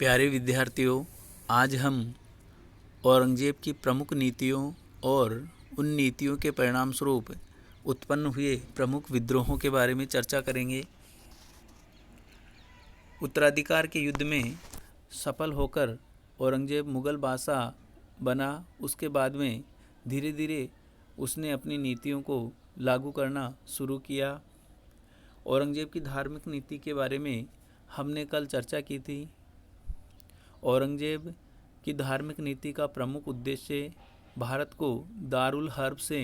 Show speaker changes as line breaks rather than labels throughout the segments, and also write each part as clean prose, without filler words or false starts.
प्यारे विद्यार्थियों, आज हम औरंगज़ेब की प्रमुख नीतियों और उन नीतियों के परिणामस्वरूप उत्पन्न हुए प्रमुख विद्रोहों के बारे में चर्चा करेंगे। उत्तराधिकार के युद्ध में सफल होकर औरंगज़ेब मुग़ल बादशाह बना। उसके बाद में धीरे धीरे उसने अपनी नीतियों को लागू करना शुरू किया। औरंगज़ेब की धार्मिक नीति के बारे में हमने कल चर्चा की थी। औरंगज़ेब की धार्मिक नीति का प्रमुख उद्देश्य भारत को दारुल हर्ब से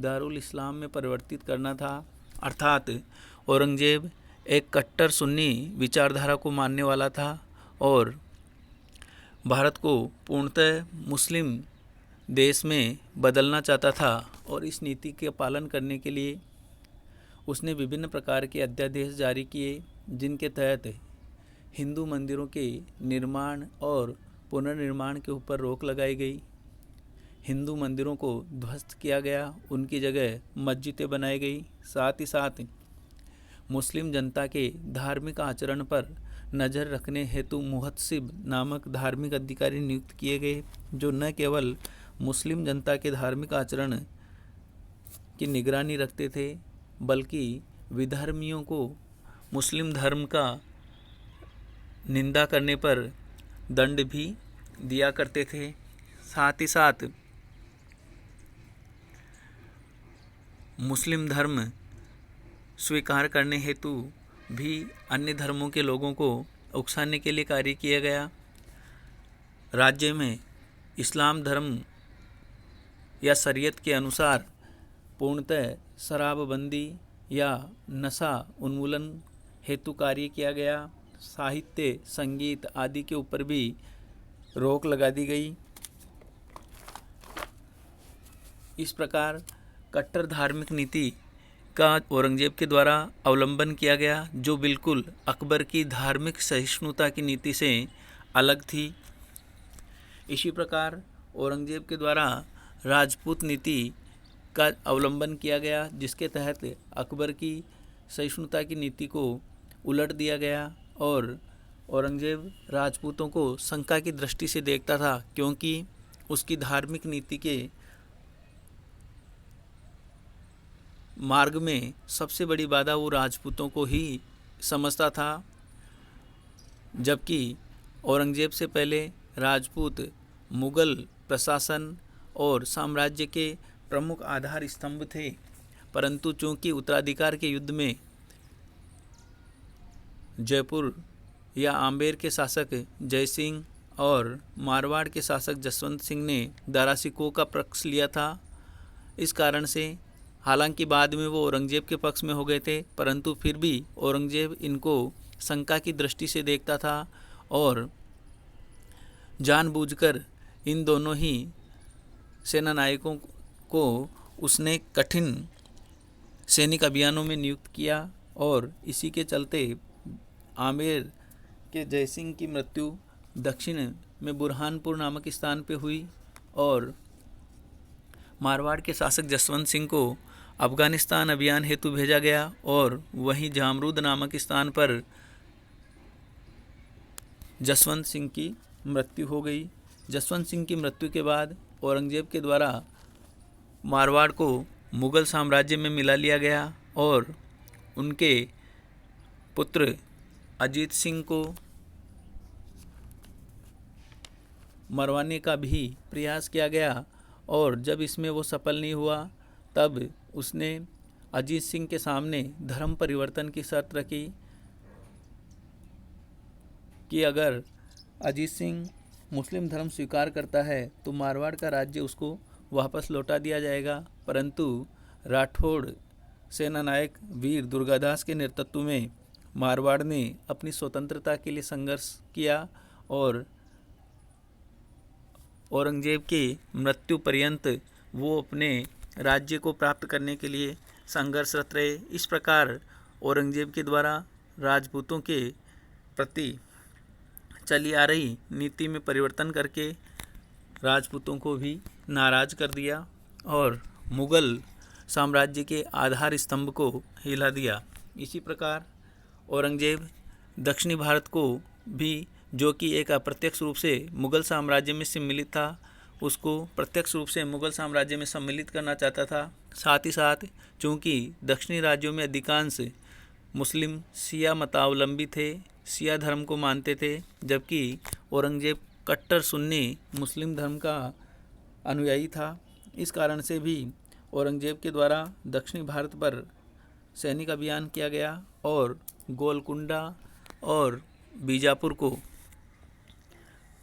दारुल इस्लाम में परिवर्तित करना था। अर्थात औरंगज़ेब एक कट्टर सुन्नी विचारधारा को मानने वाला था और भारत को पूर्णतः मुस्लिम देश में बदलना चाहता था। और इस नीति के पालन करने के लिए उसने विभिन्न प्रकार के अध्यादेश जारी किए, जिनके तहत हिंदू मंदिरों के निर्माण और पुनर्निर्माण के ऊपर रोक लगाई गई। हिंदू मंदिरों को ध्वस्त किया गया, उनकी जगह मस्जिदें बनाई गई। साथ ही साथ मुस्लिम जनता के धार्मिक आचरण पर नज़र रखने हेतु मुहत्सिब नामक धार्मिक अधिकारी नियुक्त किए गए, जो न केवल मुस्लिम जनता के धार्मिक आचरण की निगरानी रखते थे, बल्कि विधर्मियों को मुस्लिम धर्म का निंदा करने पर दंड भी दिया करते थे। साथ ही साथ मुस्लिम धर्म स्वीकार करने हेतु भी अन्य धर्मों के लोगों को उकसाने के लिए कार्य किया गया। राज्य में इस्लाम धर्म या शरीयत के अनुसार पूर्णतः शराबबंदी या नशा उन्मूलन हेतु कार्य किया गया। साहित्य, संगीत आदि के ऊपर भी रोक लगा दी गई। इस प्रकार कट्टर धार्मिक नीति का औरंगज़ेब के द्वारा अवलंबन किया गया, जो बिल्कुल अकबर की धार्मिक सहिष्णुता की नीति से अलग थी। इसी प्रकार औरंगज़ेब के द्वारा राजपूत नीति का अवलंबन किया गया, जिसके तहत अकबर की सहिष्णुता की नीति को उलट दिया गया और औरंगज़ेब राजपूतों को शंका की दृष्टि से देखता था, क्योंकि उसकी धार्मिक नीति के मार्ग में सबसे बड़ी बाधा वो राजपूतों को ही समझता था। जबकि औरंगज़ेब से पहले राजपूत मुग़ल प्रशासन और साम्राज्य के प्रमुख आधार स्तंभ थे, परंतु चूंकि उत्तराधिकार के युद्ध में जयपुर या आमेर के शासक जय सिंह और मारवाड़ के शासक जसवंत सिंह ने दारा शिकोह का पक्ष लिया था, इस कारण से हालांकि बाद में वो औरंगज़ेब के पक्ष में हो गए थे, परंतु फिर भी औरंगज़ेब इनको शंका की दृष्टि से देखता था और जानबूझकर इन दोनों ही सेना नायकों को उसने कठिन सैनिक अभियानों में नियुक्त किया। और इसी के चलते आमेर के जयसिंह की मृत्यु दक्षिण में बुरहानपुर नामक स्थान पे हुई और मारवाड़ के शासक जसवंत सिंह को अफ़गानिस्तान अभियान हेतु भेजा गया और वहीं जामरूद नामक स्थान पर जसवंत सिंह की मृत्यु हो गई। जसवंत सिंह की मृत्यु के बाद औरंगज़ेब के द्वारा मारवाड़ को मुग़ल साम्राज्य में मिला लिया गया और उनके पुत्र अजीत सिंह को मरवाने का भी प्रयास किया गया और जब इसमें वो सफल नहीं हुआ, तब उसने अजीत सिंह के सामने धर्म परिवर्तन की शर्त रखी कि अगर अजीत सिंह मुस्लिम धर्म स्वीकार करता है तो मारवाड़ का राज्य उसको वापस लौटा दिया जाएगा। परंतु राठौड़ सेना नायक वीर दुर्गादास के नेतृत्व में मारवाड़ ने अपनी स्वतंत्रता के लिए संघर्ष किया और औरंगज़ेब की मृत्यु पर्यंत वो अपने राज्य को प्राप्त करने के लिए संघर्षरत रहे। इस प्रकार औरंगज़ेब के द्वारा राजपूतों के प्रति चली आ रही नीति में परिवर्तन करके राजपूतों को भी नाराज़ कर दिया और मुग़ल साम्राज्य के आधार स्तंभ को हिला दिया। इसी प्रकार औरंगज़ेब दक्षिणी भारत को भी जो कि एक अप्रत्यक्ष रूप से मुग़ल साम्राज्य में सम्मिलित था, उसको प्रत्यक्ष रूप से मुग़ल साम्राज्य में सम्मिलित करना चाहता था। साथ ही साथ चूँकि दक्षिणी राज्यों में अधिकांश मुस्लिम शिया मतावलंबी थे, शिया धर्म को मानते थे, जबकि औरंगज़ेब कट्टर सुन्नी मुस्लिम धर्म का अनुयायी था। इस कारण से भी औरंगज़ेब के द्वारा दक्षिणी भारत पर सैनिक अभियान किया गया और गोलकुंडा और बीजापुर को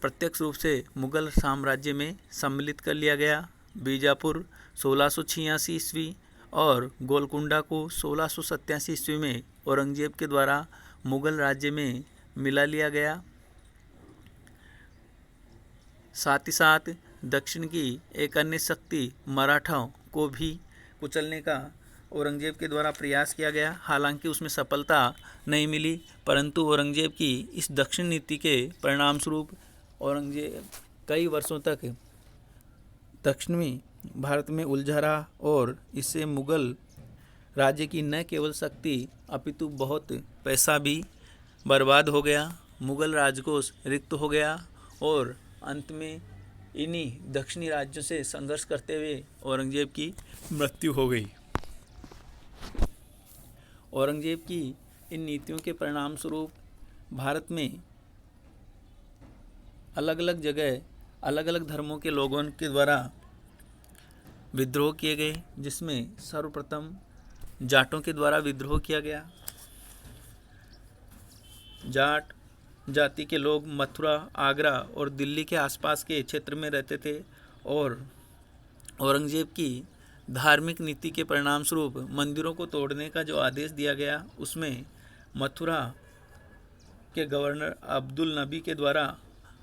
प्रत्यक्ष रूप से मुग़ल साम्राज्य में सम्मिलित कर लिया गया। बीजापुर 1686 ईस्वी और गोलकुंडा को 1687 ईस्वी में औरंगज़ेब के द्वारा मुग़ल राज्य में मिला लिया गया। साथ ही साथ दक्षिण की एक अन्य शक्ति मराठाओं को भी कुचलने का औरंगज़ेब के द्वारा प्रयास किया गया। हालांकि उसमें सफलता नहीं मिली, परंतु औरंगज़ेब की इस दक्षिण नीति के परिणाम स्वरूप औरंगज़ेब कई वर्षों तक दक्षिणी भारत में उलझा रहा और इससे मुग़ल राज्य की न केवल शक्ति अपितु बहुत पैसा भी बर्बाद हो गया। मुग़ल राजकोष रिक्त हो गया और अंत में इन्हीं दक्षिणी राज्यों से संघर्ष करते हुए औरंगज़ेब की मृत्यु हो गई। औरंगज़ेब की इन नीतियों के परिणाम स्वरूप भारत में अलग अलग जगह अलग अलग धर्मों के लोगों के द्वारा विद्रोह किए गए, जिसमें सर्वप्रथम जाटों के द्वारा विद्रोह किया गया। जाट जाति के लोग मथुरा, आगरा और दिल्ली के आसपास के क्षेत्र में रहते थे और औरंगज़ेब की धार्मिक नीति के परिणाम स्वरूप मंदिरों को तोड़ने का जो आदेश दिया गया, उसमें मथुरा के गवर्नर अब्दुल नबी के द्वारा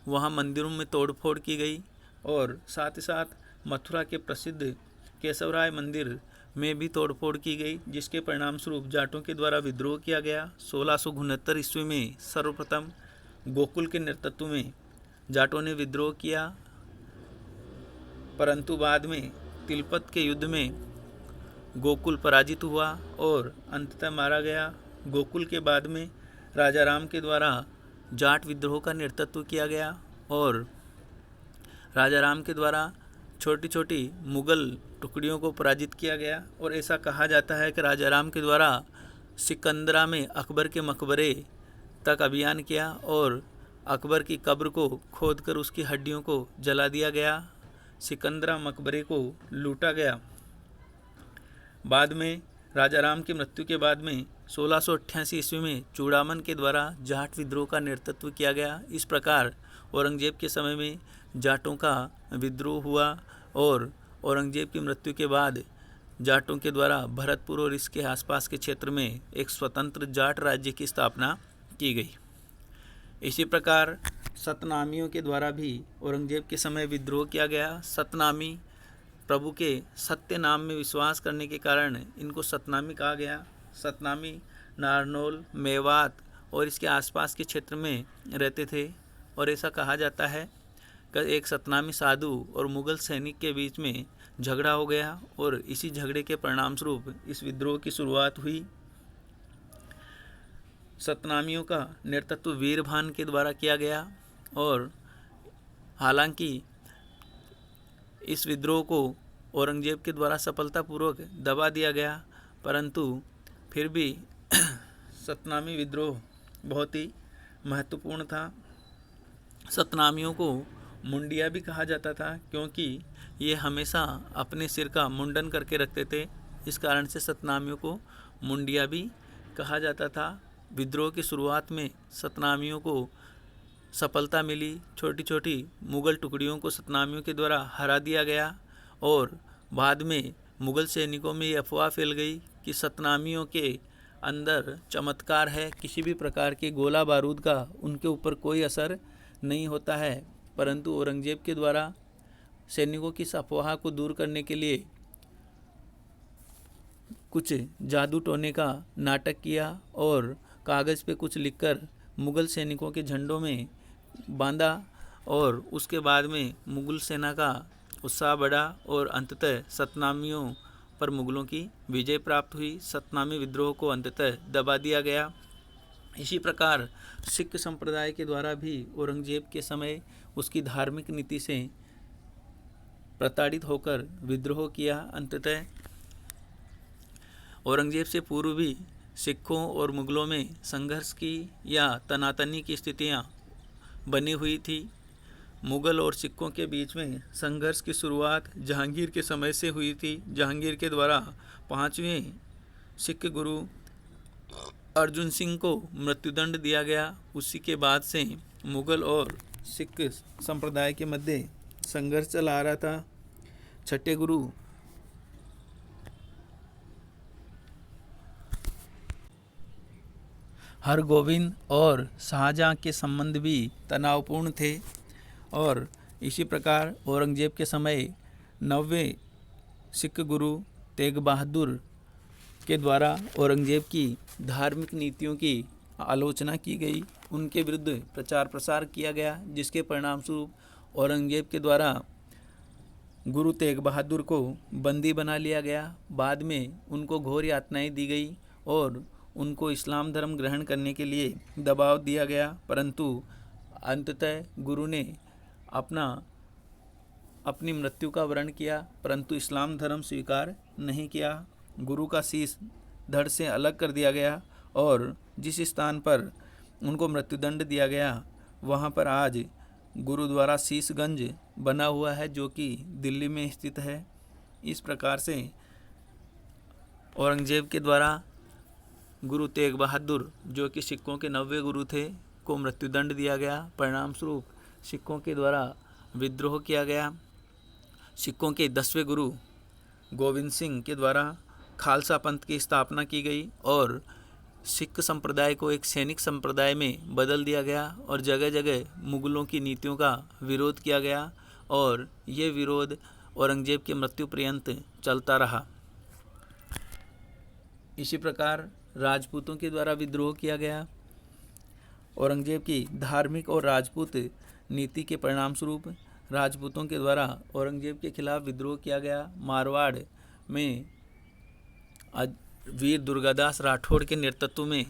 वहाँ मंदिरों में तोड़फोड़ की गई और साथ ही साथ मथुरा के प्रसिद्ध केशवराय मंदिर में भी तोड़फोड़ की गई, जिसके परिणाम स्वरूप जाटों के द्वारा विद्रोह किया गया। 1669 ईस्वी में सर्वप्रथम गोकुल के नेतृत्व में जाटों ने विद्रोह किया, परंतु बाद में तिलपत के युद्ध में गोकुल पराजित हुआ और अंततः मारा गया। गोकुल के बाद में राजा राम के द्वारा जाट विद्रोह का नेतृत्व किया गया और राजा राम के द्वारा छोटी छोटी मुग़ल टुकड़ियों को पराजित किया गया। और ऐसा कहा जाता है कि राजा राम के द्वारा सिकंदरा में अकबर के मकबरे तक अभियान किया और अकबर की कब्र को खोदकर उसकी हड्डियों को जला दिया गया। सिकंदरा मकबरे को लूटा गया। बाद में राजा राम की मृत्यु के बाद में 1688 ईस्वी में चूड़ामन के द्वारा जाट विद्रोह का नेतृत्व किया गया। इस प्रकार औरंगज़ेब के समय में जाटों का विद्रोह हुआ और औरंगज़ेब की मृत्यु के बाद जाटों के द्वारा भरतपुर और इसके आसपास के क्षेत्र में एक स्वतंत्र जाट राज्य की स्थापना की गई। इसी प्रकार सतनामियों के द्वारा भी औरंगज़ेब के समय विद्रोह किया गया। सतनामी प्रभु के सत्य नाम में विश्वास करने के कारण इनको सतनामी कहा गया। सतनामी नारनौल, मेवात और इसके आसपास के क्षेत्र में रहते थे और ऐसा कहा जाता है कि एक सतनामी साधु और मुग़ल सैनिक के बीच में झगड़ा हो गया और इसी झगड़े के परिणाम स्वरूप इस विद्रोह की शुरुआत हुई। सतनामियों का नेतृत्व वीरभान के द्वारा किया गया और हालांकि इस विद्रोह को औरंगज़ेब के द्वारा सफलतापूर्वक दबा दिया गया, परंतु फिर भी सतनामी विद्रोह बहुत ही महत्वपूर्ण था। सतनामियों को मुंडिया भी कहा जाता था क्योंकि ये हमेशा अपने सिर का मुंडन करके रखते थे। इस कारण से सतनामियों को मुंडिया भी कहा जाता था। विद्रोह की शुरुआत में सतनामियों को सफलता मिली। छोटी छोटी मुग़ल टुकड़ियों को सतनामियों के द्वारा हरा दिया गया और बाद में मुग़ल सैनिकों में ये अफवाह फैल गई कि सतनामियों के अंदर चमत्कार है, किसी भी प्रकार के गोला बारूद का उनके ऊपर कोई असर नहीं होता है। परंतु औरंगज़ेब के द्वारा सैनिकों की इस अफवाह को दूर करने के लिए कुछ जादू टोने का नाटक किया और कागज़ पे कुछ लिखकर मुग़ल सैनिकों के झंडों में बांधा और उसके बाद में मुग़ल सेना का उत्साह बढ़ा और अंततः सतनामियों पर मुग़लों की विजय प्राप्त हुई। सतनामी विद्रोह को अंततः दबा दिया गया। इसी प्रकार सिख संप्रदाय के द्वारा भी औरंगजेब के समय उसकी धार्मिक नीति से प्रताड़ित होकर विद्रोह किया। अंततः औरंगजेब से पूर्व भी सिखों और मुगलों में संघर्ष की या तनातनी की स्थितियां बनी हुई थी। मुगल और सिखों के बीच में संघर्ष की शुरुआत जहांगीर के समय से हुई थी। जहांगीर के द्वारा 5वें सिख गुरु अर्जुन सिंह को मृत्युदंड दिया गया। उसी के बाद से मुगल और सिख संप्रदाय के मध्य संघर्ष चला आ रहा था। छठे गुरु हरगोविंद और शाहजहां के संबंध भी तनावपूर्ण थे और इसी प्रकार औरंगजेब के समय 9वें सिख गुरु तेग बहादुर के द्वारा औरंगजेब की धार्मिक नीतियों की आलोचना की गई, उनके विरुद्ध प्रचार प्रसार किया गया, जिसके परिणाम स्वरूप औरंगजेब के द्वारा गुरु तेग बहादुर को बंदी बना लिया गया। बाद में उनको घोर यातनाएं दी गई और उनको इस्लाम धर्म ग्रहण करने के लिए दबाव दिया गया, परंतु अंततः गुरु ने अपनी मृत्यु का वर्ण किया, परंतु इस्लाम धर्म स्वीकार नहीं किया। गुरु का शीश धड़ से अलग कर दिया गया और जिस स्थान पर उनको मृत्युदंड दिया गया वहाँ पर आज गुरुद्वारा शीशगंज बना हुआ है, जो कि दिल्ली में स्थित है। इस प्रकार से औरंगजेब के द्वारा गुरु तेग बहादुर, जो कि सिखों के 9वें गुरु थे, को मृत्युदंड दिया गया। परिणाम स्वरूप सिखों के द्वारा विद्रोह किया गया। सिखों के 10वें गुरु गोविंद सिंह के द्वारा खालसा पंथ की स्थापना की गई और सिख संप्रदाय को एक सैनिक संप्रदाय में बदल दिया गया और जगह जगह मुगलों की नीतियों का विरोध किया गया और ये विरोध औरंगजेब की मृत्यु पर्यंत चलता रहा। इसी प्रकार राजपूतों के द्वारा विद्रोह किया गया। औरंगजेब की धार्मिक और राजपूत नीति के परिणाम स्वरूप राजपूतों के द्वारा औरंगजेब के खिलाफ विद्रोह किया गया। मारवाड़ में वीर दुर्गादास राठौड़ के नेतृत्व में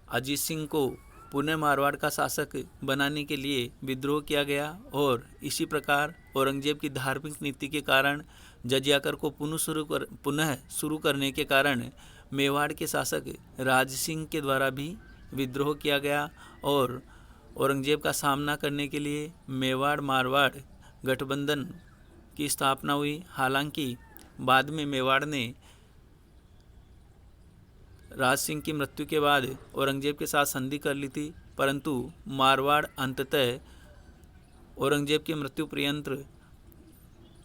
अजीत सिंह को पुनः मारवाड़ का शासक बनाने के लिए विद्रोह किया गया और इसी प्रकार औरंगजेब की धार्मिक नीति के कारण जजिया कर को पुनः शुरू करने के कारण मेवाड़ के शासक राज सिंह के द्वारा भी विद्रोह किया गया और औरंगजेब का सामना करने के लिए मेवाड़ मारवाड़ गठबंधन की स्थापना हुई। हालांकि बाद में मेवाड़ ने राज सिंह की मृत्यु के बाद औरंगजेब के साथ संधि कर ली थी, परंतु मारवाड़ अंततः औरंगजेब की मृत्यु पर्यंत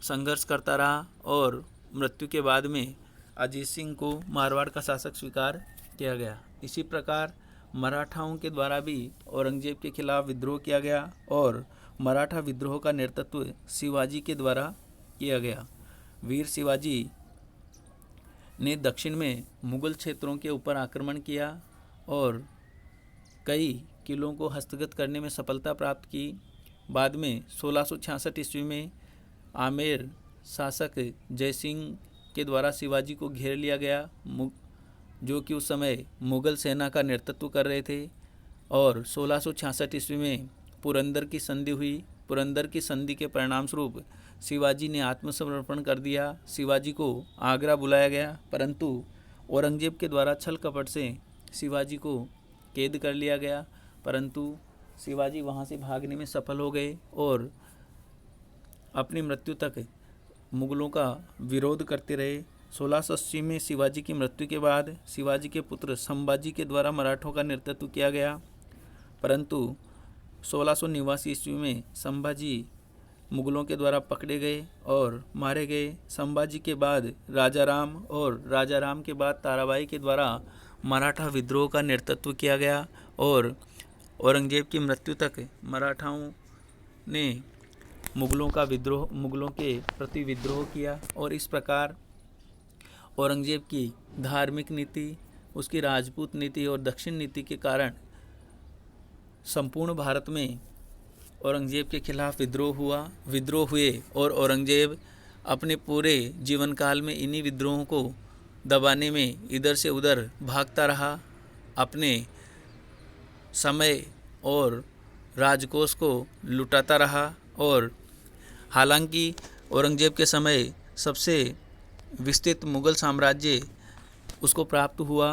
संघर्ष करता रहा और मृत्यु के बाद में अजीत सिंह को मारवाड़ का शासक स्वीकार किया गया। इसी प्रकार मराठाओं के द्वारा भी औरंगजेब के खिलाफ विद्रोह किया गया और मराठा विद्रोह का नेतृत्व शिवाजी के द्वारा किया गया। वीर शिवाजी ने दक्षिण में मुगल क्षेत्रों के ऊपर आक्रमण किया और कई किलों को हस्तगत करने में सफलता प्राप्त की। बाद में 1666 ईस्वी में आमेर शासक जयसिंह के द्वारा शिवाजी को घेर लिया गया, जो कि उस समय मुगल सेना का नेतृत्व कर रहे थे और 1666 ईस्वी में पुरंदर की संधि हुई। पुरंदर की संधि के परिणाम स्वरूप शिवाजी ने आत्मसमर्पण कर दिया। शिवाजी को आगरा बुलाया गया, परंतु औरंगजेब के द्वारा छल कपट से शिवाजी को कैद कर लिया गया, परंतु शिवाजी वहां से भागने में सफल हो गए और अपनी मृत्यु तक मुगलों का विरोध करते रहे। 1680 में शिवाजी की मृत्यु के बाद शिवाजी के पुत्र संभाजी के द्वारा मराठों का नेतृत्व किया गया, परंतु 1689 ईस्वी में संभाजी मुगलों के द्वारा पकड़े गए और मारे गए। संभाजी के बाद राजाराम और राजाराम के बाद ताराबाई के द्वारा मराठा विद्रोह का नेतृत्व किया गया और औरंगजेब की मृत्यु तक मराठाओं ने मुगलों के प्रति विद्रोह किया और इस प्रकार औरंगजेब की धार्मिक नीति, उसकी राजपूत नीति और दक्षिण नीति के कारण संपूर्ण भारत में औरंगजेब के खिलाफ विद्रोह हुए और औरंगजेब अपने पूरे जीवन काल में इन्हीं विद्रोहों को दबाने में इधर से उधर भागता रहा। अपने समय और राजकोष को लुटाता रहा और हालांकि औरंगजेब के समय सबसे विस्तृत मुग़ल साम्राज्य उसको प्राप्त हुआ,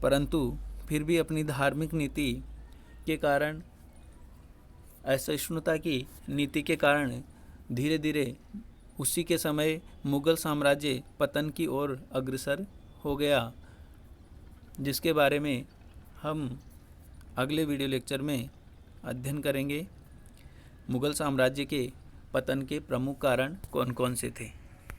परंतु फिर भी अपनी धार्मिक नीति के कारण, असहिष्णुता की नीति के कारण धीरे धीरे उसी के समय मुग़ल साम्राज्य पतन की ओर अग्रसर हो गया, जिसके बारे में हम अगले वीडियो लेक्चर में अध्ययन करेंगे। मुग़ल साम्राज्य के पतन के प्रमुख कारण कौन कौन से थे।